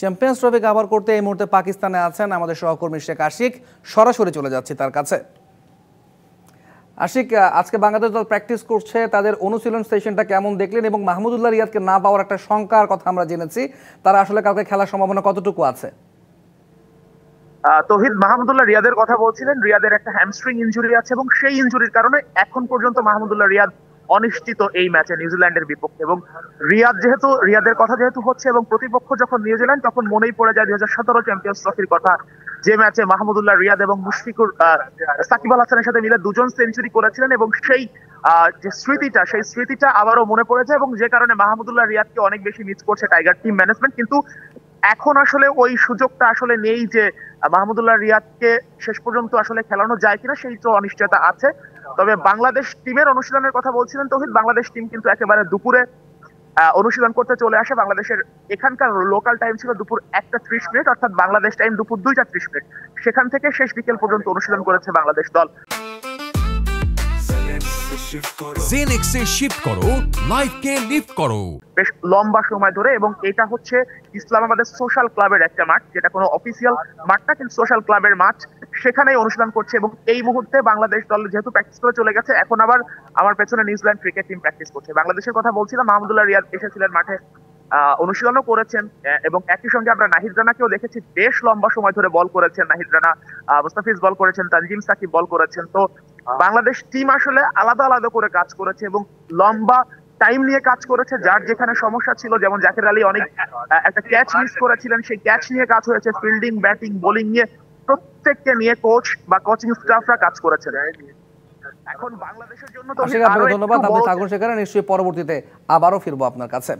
Champions trophy cover করতে এই মুহূর্তে পাকিস্তানে আছেন আমাদের সহকর্মী শেখ আশিক। সরাসরি চলে যাচ্ছি তার কাছে। আশিক, আজকে বাংলাদেশ দল প্র্যাকটিস করছে, তাদের অনুশীলন সেশনটা কেমন দেখলেন এবং মাহমুদুল্লাহ রিয়াদকে না পাওয়ার একটা শঙ্কার কথা আমরা জেনেছি, তারা আসলে কালকে খেলার সম্ভাবনা কতটুকু আছে? তৌহিদ, মাহমুদুল্লাহ রিয়াদের কথা বলছিলেন। রিয়াদের একটা হ্যামস্ট্রিং ইনজুরি আছে এবং সেই ইনজুরির কারণে এখন পর্যন্ত মাহমুদুল্লাহ রিয়াদ অনিশ্চিত এই ম্যাচে নিউজিল্যান্ডের বিপক্ষে। এবং রিয়াদের কথা যেহেতু হচ্ছে এবং প্রতিপক্ষ যখন নিউজিল্যান্ড, তখন মনেই পড়ে যায় 2017 চ্যাম্পিয়ন্স ট্রফির কথা, যে ম্যাচে মাহমুদুল্লাহ রিয়াদ এবং সাকিব আল হাসানের সাথে মিলে দুজন সেঞ্চুরি করেছিলেন এবং সেই যে স্মৃতিটা আবারও মনে পড়ে যায়, এবং যে কারণে মাহমুদুল্লাহ রিয়াদকে অনেক বেশি মিস করছে টাইগার টিম ম্যানেজমেন্ট। কিন্তু এখন আসলে ওই সুযোগটা আসলে নেই যে মাহমুদুল্লাহ রিয়াদকে শেষ পর্যন্ত আসলে খেলানো যায় কিনা, সেই তো অনিশ্চয়তা আছে। তবে বাংলাদেশ টিমের অনুশীলনের কথা বলছিলেন তৌহিদ, বাংলাদেশ টিম কিন্তু একেবারে দুপুরে অনুশীলন করতে চলে আসে। বাংলাদেশের এখানকার লোকাল টাইম ছিল দুপুর 1:30, অর্থাৎ বাংলাদেশ টাইম দুপুর 2:30। সেখান থেকে শেষ বিকেল পর্যন্ত অনুশীলন করেছে বাংলাদেশ দল। জেনেক্সে শিফট করো, লাইফকে লিফট করো বেশ লম্বা সময় ধরে। এবং এটা হচ্ছে ইসলামাবাদের সোশ্যাল ক্লাবের একটা মাঠ, যেটা কোনো অফিসিয়াল মাঠ না, কিন্তু সোশ্যাল ক্লাবের মাঠ। সেখানেই অনুশীলন করছে এবং এই মুহূর্তে বাংলাদেশ দল যেহেতু প্র্যাকটিস করে চলে গেছে, এখন আবার আমার পেছনে নিউজিল্যান্ড ক্রিকেট টিম প্র্যাকটিস করছে। বাংলাদেশের কথা বলছিলাম, মাহমুদুল্লাহ রিয়াদ এসেছিলেন মাঠে, অনুশীলনও করেছেন এবং একই সঙ্গে আমরা নাহিদ রানাকেও দেখেছি, বেশ লম্বা সময় ধরে বল করেছেন নাহিদ রানা, মুস্তাফিজ বল করেছেন, তানজিম সাকিব বল করেছেন। তো বাংলাদেশ টিম আসলে আলাদা আলাদা করে কাজ করেছে এবং লম্বা টাইম নিয়ে কাজ করেছে। যার যেখানে সমস্যা ছিল, যেমন জাকের আলী অনেক একটা ক্যাচ মিস করেছিলেন, সেই ক্যাচ নিয়ে কাজ হয়েছে। ফিল্ডিং, ব্যাটিং, বোলিং নিয়ে প্রত্যেককে নিয়ে কোচ বা কোচিং স্টাফরা কাজ করেছেন। এখন বাংলাদেশের জন্য তো ধন্যবাদ। আপনি থাকুন সেখানে, নিশ্চয়ই পরবর্তীতে আবারও ফিরবো আপনার কাছে।